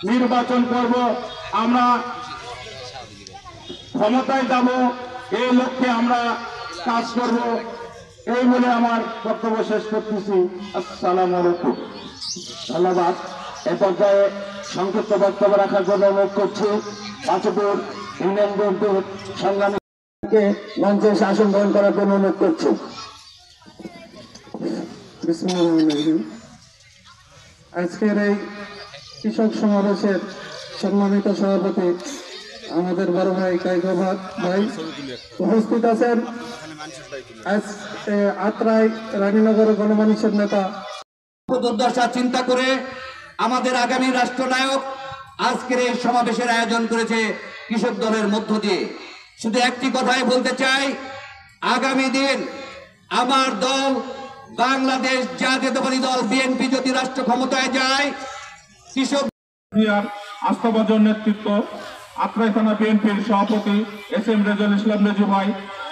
নির্বাচন করব, আমরা ক্ষমতায় যাব, এই লক্ষ্যে আমরা কাজ করব, এই বলে আমার বক্তব্য শেষ করতেছি। আসসালামু আলাইকুম, ধন্যবাদ। এ পর্যায়ে সংক্ষিপ্ত বক্তব্য রাখার জন্য অনুরোধ করছি পাঁচপুর ইউনিয়ন বিএনপির সংগ্রামীকে মঞ্চে আসন গ্রহণ করার জন্য অনুরোধ করছি। আজকের এই কৃষক সমাবেশের সম্মানিত সভাপতি আমাদের বড় ভাই কাইকো ভাই উপস্থিত আছেন, আত্রাই রানীনগর গণমানুষের নেতা। দুর্দশা চিন্তা করে আমাদের আগামী রাষ্ট্রনায়ক আজকের এই সমাবেশের আয়োজন করেছে কৃষক দলের মধ্য দিয়ে। শুধু একটি কথাই বলতে চাই, আগামী দিন আমার দল বাংলাদেশ জাতীয়তাবাদী দল বিএনপি যদি রাষ্ট্র ক্ষমতায় যায়, কৃষক আস্থাভাজন নেতৃত্ব, আত্রাই থানা বিএনপির সভাপতি এস এম রেজাউল ইসলাম রেজু ভাই,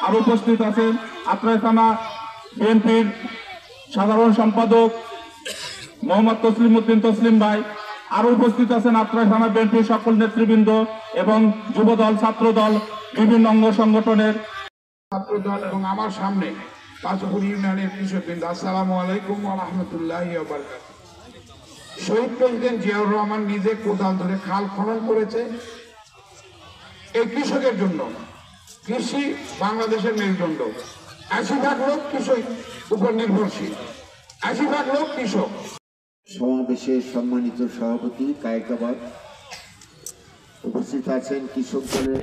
আর উপস্থিত আছেন আত্রাই থানা বিএনপির সাধারণ সম্পাদক মোহাম্মদ তসলিম উদ্দিন তসলিম ভাই, আরো উপস্থিত আছেন আত্রাই থানা বিএনপির সকল নেতৃবৃন্দ এবং যুব দল, ছাত্র দল, বিভিন্ন অঙ্গ সংগঠনের ছাত্র দল এবং আমার সামনে পাঁচপুর ইউনিয়নের কৃষকবৃন্দ, আসসালামু আলাইকুম ওয়া রাহমাতুল্লাহি ওয়া বারাকাতুহু। শহীদ প্রেসিডেন্ট জিয়াউর রহমান নিজে কোদাল ধরে খাল খনন করেছে এই কৃষকের জন্য। কৃষি বাংলাদেশের মেরুদণ্ড, ৮০% লোক কৃষির উপর নির্ভরশীল, ৮০% লোক কৃষক। সমাবেশের সম্মানিত সভাপতি কায়েকাবাদ, উপস্থিত আছেন কৃষক দলের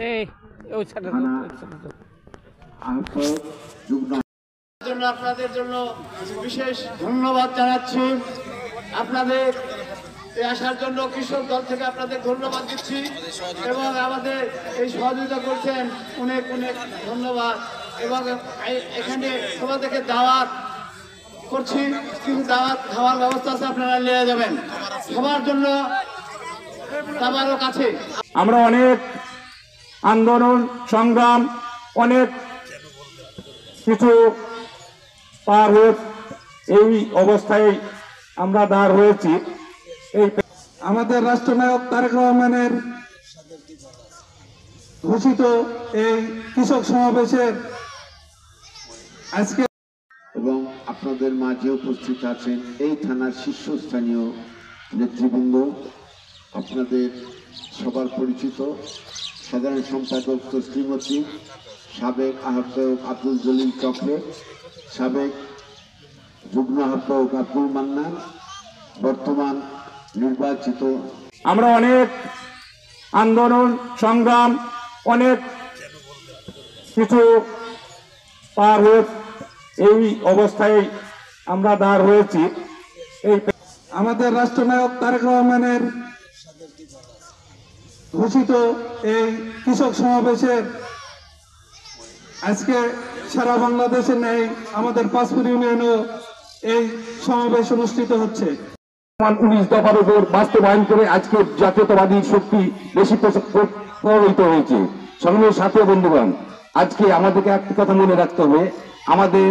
থানা আহ্বায়ক যুগ্ম। আপনাদের জন্য বিশেষ ধন্যবাদ জানাচ্ছি। আপনাদের আসার জন্য কৃষক দল থেকে আপনাদের ধন্যবাদ দিচ্ছি এবং আমাদের এই সহযোগিতা করছেন অনেক অনেক ধন্যবাদ। এবং এখানে তোমাদেরকে দাওয়াত করছি, কিছু দাওয়াত খাওয়ার ব্যবস্থা আছে, আপনারা নিয়ে যাবেন সবার জন্য খাবারও কাছে। আমরা অনেক আন্দোলন সংগ্রাম, অনেক কিছু পার হয়ে এই অবস্থায় আমরা দাঁড় হয়েছি। এই আমাদের রাষ্ট্রনায়ক তারেক রহমানের ঘোষিত এই কৃষক সমাবেশের আজকে এবং আপনাদের মাঝে উপস্থিত আছেন এই থানার শীর্ষস্থানীয় নেতৃবৃন্দ, আপনাদের সবার পরিচিত সাধারণ সম্পাদক তসলিম উদ্দিন, সাবেক আহ্বায়ক আব্দুল জলিল চক্রে, সাবেক যুগ্ম আহ্বায়ক আব্দুল মান্নান, বর্তমান নির্বাচিত। আমরা অনেক আন্দোলন সংগ্রাম, অনেক কিছু পার হয়ে এই অবস্থায় আমরা দাঁড় হয়েছি। এই আমাদের রাষ্ট্রনায়ক তারেক রহমানের ঘোষিত এই কৃষক সমাবেশের আজকে সারা বাংলাদেশে নেই, আমাদের পাঁচপুর ইউনিয়নেও এই সমাবেশ অনুষ্ঠিত হচ্ছে। 19 দফার উপর বাস্তবায়ন করে আজকে জাতীয়তাবাদী শক্তি বেশি প্রভাবিত হয়েছে। সঙ্গে সাথে বন্ধুগণ, আজকে আমাদেরকে একটা কথা মনে রাখতে হবে, আমাদের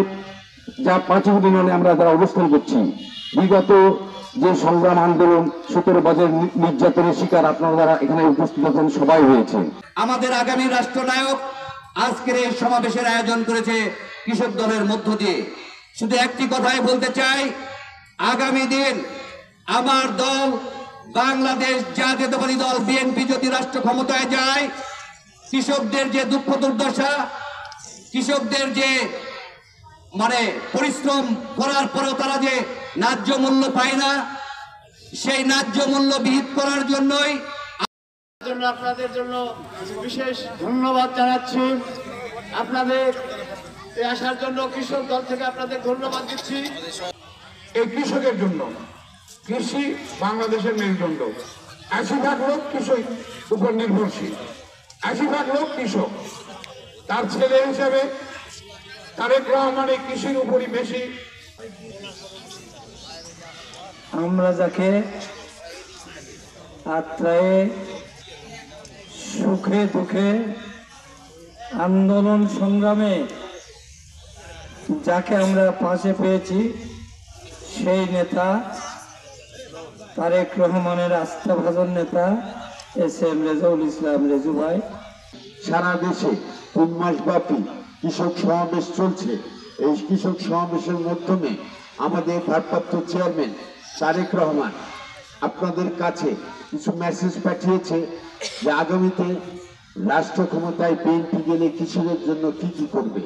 যা পাঁচপুর ইউনিয়নে আমরা যারা অবস্থান করছি, বিগত যে সংগ্রাম আন্দোলন 17 বছর নির্যাতনের শিকার আপনারা যারা এখানে উপস্থিত আছেন সবাই হয়েছে। আমাদের আগামী রাষ্ট্রনায়ক আজকের এই সমাবেশের আয়োজন করেছে কৃষক দলের মধ্য দিয়ে। শুধু একটি কথাই বলতে চাই, আগামী দিন আমার দল বাংলাদেশ জাতীয়তাবাদী দল বিএনপি যদি রাষ্ট্র ক্ষমতায় যায়, কৃষকদের যে দুঃখ দুর্দশা, কৃষকদের যে পরিশ্রম করার পরেও তারা যে ন্যায্য মূল্য পায় না, সেই ন্যায্য মূল্য বিহিত করার জন্যই আপনাদের জন্য বিশেষ ধন্যবাদ জানাচ্ছি। আপনাদের আসার জন্য কৃষক দল থেকে আপনাদের ধন্যবাদ দিচ্ছি। এই কৃষকের জন্য, কৃষি বাংলাদেশের মেরুদণ্ড, ৮০% লোক কৃষির উপর নির্ভরশীল, ৮০% লোক কৃষক। তার ছেলে হিসেবে তারেক রহমান এই কৃষির উপরই বেশি। আমরা যাকে আত্রায়ে সুখে দুঃখে আন্দোলন সংগ্রামে যাকে আমরা পাশে পেয়েছি, সেই নেতা তারেক রহমানের আস্থাভাজন নেতা SM রেজাউল ইসলাম রেজু ভাই। সারা দেশে 3 মাস ব্যাপী কৃষক সমাবেশ চলছে। এই কৃষক সমাবেশের মাধ্যমে আমাদের ভারপ্রাপ্ত চেয়ারম্যান তারেক রহমান আপনাদের কাছে কিছু মেসেজ পাঠিয়েছে যে আগামীতে রাষ্ট্র ক্ষমতায় বিএনপি গেলে কৃষকের জন্য কি করবে।